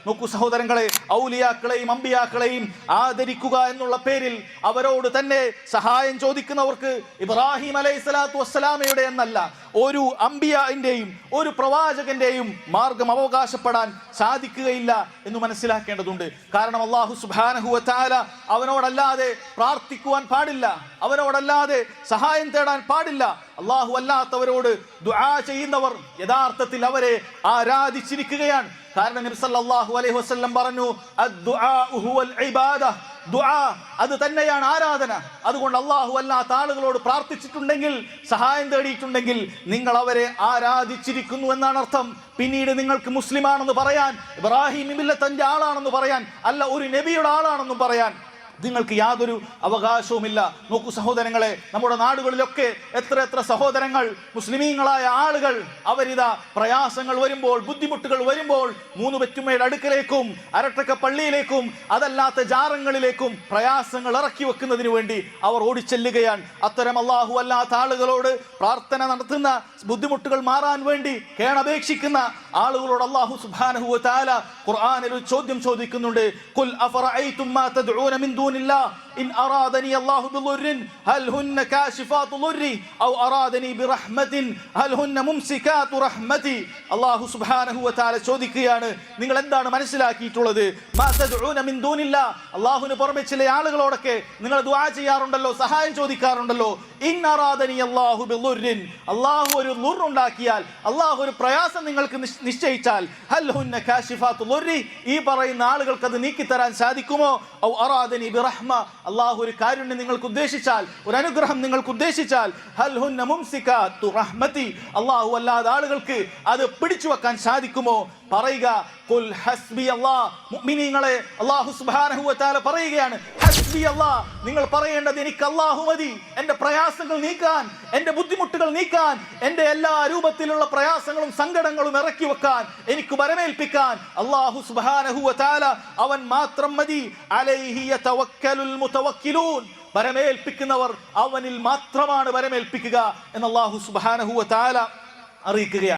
നോക്കൂ സഹോദരങ്ങളെ, ഔലിയാക്കളെയും അമ്പിയാക്കളെയും ആദരിക്കുക എന്നുള്ള പേരിൽ അവരോട് തന്നെ സഹായം ചോദിക്കുന്നവർക്ക് ഇബ്രാഹിം അലൈഹിസ്സലാത്തു വസ്സലാമയുടെ എന്നല്ല, ഒരു അമ്പിയാന്റെയും ഒരു പ്രവാചകന്റെയും മാർഗം അവകാശപ്പെടാൻ സാധിക്കുകയില്ല എന്ന് മനസ്സിലാക്കേണ്ടതുണ്ട്. കാരണം അല്ലാഹു സുബ്ഹാനഹു വ തആല അവനോടല്ലാതെ പ്രാർത്ഥിക്കുവാൻ പാടില്ല, അവനോടല്ലാതെ സഹായം തേടാൻ പാടില്ല. അല്ലാഹു അല്ലാത്തവരോട് ദുആ ചെയ്യുന്നവർ യഥാർത്ഥത്തിൽ അവരെ ആരാധിച്ചിരിക്കുകയാണ്. കാരണം നബി സല്ലല്ലാഹു അലൈഹി വസല്ലം പറഞ്ഞു, അദ്ദുആഉ ഹുവൽ ഇബാദ, ദുആ അത് തന്നെയാണ് ആരാധന. അതുകൊണ്ട് അല്ലാഹു അല്ലാത്ത ആളുകളോട് പ്രാർത്ഥിച്ചിട്ടുണ്ടെങ്കിൽ, സഹായം തേടിയിട്ടുണ്ടെങ്കിൽ നിങ്ങൾ അവരെ ആരാധിച്ചിരിക്കുന്നു എന്നാണ് അർത്ഥം. പിന്നീട് നിങ്ങൾക്ക് മുസ്ലിമാണെന്ന് പറയാൻ, ഇബ്രാഹിം മില്ലത്തിന്റെ ആളാണെന്ന് പറയാൻ, അല്ല ഒരു നബിയുടെ ആളാണെന്നും പറയാൻ നിങ്ങൾക്ക് യാതൊരു അവകാശവുമില്ല. നോക്കൂ സഹോദരങ്ങളെ, നമ്മുടെ നാടുകളിലൊക്കെ എത്ര സഹോദരങ്ങൾ, മുസ്ലിമീങ്ങളായ ആളുകൾ, അവരിതാ പ്രയാസങ്ങൾ വരുമ്പോൾ, ബുദ്ധിമുട്ടുകൾ വരുമ്പോൾ മൂന്ന് പെറ്റുമ്മയുടെ അടുക്കലേക്കും അരട്ടക്ക പള്ളിയിലേക്കും അതല്ലാത്ത ജാറങ്ങളിലേക്കും പ്രയാസങ്ങൾ ഇറക്കി വെക്കുന്നതിന് വേണ്ടി അവർ ഓടിച്ചെല്ലുകയാണ്. അത്തരം അല്ലാഹു അല്ലാത്ത ആളുകളോട് പ്രാർത്ഥന നടത്തുന്ന, ബുദ്ധിമുട്ടുകൾ മാറാൻ വേണ്ടി കേണപേക്ഷിക്കുന്ന ആളുകളോട് അല്ലാഹു സുബ്ഹാനഹു വ തആല ഖുർആനിൽ ഒരു ചോദ്യം ചോദിക്കുന്നുണ്ട്. ഖുൽ അഫറഅയ്തും മാ തദ്ഊന മിൻ ദൂനില്ലാ ഇൻ അറാദനി അല്ലാഹു ബിളുർരിൻ ഹൽ ഹുന്ന കാശിഫാതു ളുർരി ഔ അറാദനി ബിറഹ്മത്തിൻ ഹൽ ഹുന്ന മുംസികാതു റഹ്മതി. അല്ലാഹു സുബ്ഹാനഹു വ തആല ചോദിക്കുകയാണ്, നിങ്ങൾ എന്താണ് മനസ്സിലാക്കിയിട്ടുള്ളത്? മാ തദ്ഊന മിൻ ദൂനില്ലാ, അല്ലാഹുവിന് പുറമെ ചില ആളുകളോടൊക്കെ നിങ്ങൾ ദുആ ചെയ്യാറുണ്ടല്ലോ, സഹായം ചോദിക്കാറുണ്ടല്ലോ. ഇൻ അറാദനി അല്ലാഹു ബിളുർരിൻ, അല്ലാഹു ഒരു ളുർ ഉണ്ടാക്കിയാൽ, അല്ലാഹു ഒരു പ്രയാസം നിങ്ങൾക്ക് നിശ്ചയിച്ചാൽ, ഹൽ ഹുന്ന കാശിഫാതു ളുർരി, ഈ പറയുന്ന ആളുകൾക്ക് അത് നീക്കിത്തരാൻ സാധിക്കുമോ? ഔ അറാദനി ബിറഹ്മ, അല്ലാഹു ഒരു കാരുണ്യം നിങ്ങൾക്ക് ഉദ്ദേശിച്ചാൽ, ഒരു അനുഗ്രഹം നിങ്ങൾക്ക് ഉദ്ദേശിച്ചാൽ, ഹൽ ഹുന്ന മുംസികാതു റഹ്മതി, അല്ലാഹു അല്ലാതെ ആളുകൾക്ക് അത് പിടിച്ചു വെക്കാൻ സാധിക്കുമോ? പറയുക, ഖുൽ ഹസ്ബി അല്ലാഹ്. മുഅ്മിനീങ്ങളെ, അല്ലാഹു സുബ്ഹാനഹു വ തആല പറയുകയാണ്, ഹസ്ബി അല്ലാഹ്, നിങ്ങൾ പറയേണ്ടത് എനിക്ക് അല്ലാഹു മതി. എൻ്റെ പ്രയാസങ്ങൾ നീക്കാൻ, എൻ്റെ ബുദ്ധിമുട്ടുകൾ നീക്കാൻ, എൻ്റെ എല്ലാ രൂപത്തിലുള്ള പ്രയാസങ്ങളും സങ്കടങ്ങളും ഇറക്കി വെക്കാൻ, എനിക്ക് വരമേൽപ്പിക്കാൻ അല്ലാഹു സുബ്ഹാനഹു വ തആല അവൻ മാത്രം മതി. അലൈഹി യതവക്കലുൽ മുതവക്കിലൂൻ, വരമേൽപ്പിക്കുന്നവർ അവനിൽ മാത്രമാണ് വരമേൽപ്പിക്കുക എന്ന് അല്ലാഹു സുബ്ഹാനഹു വ തആല അറിയിക്കുകയാണ്.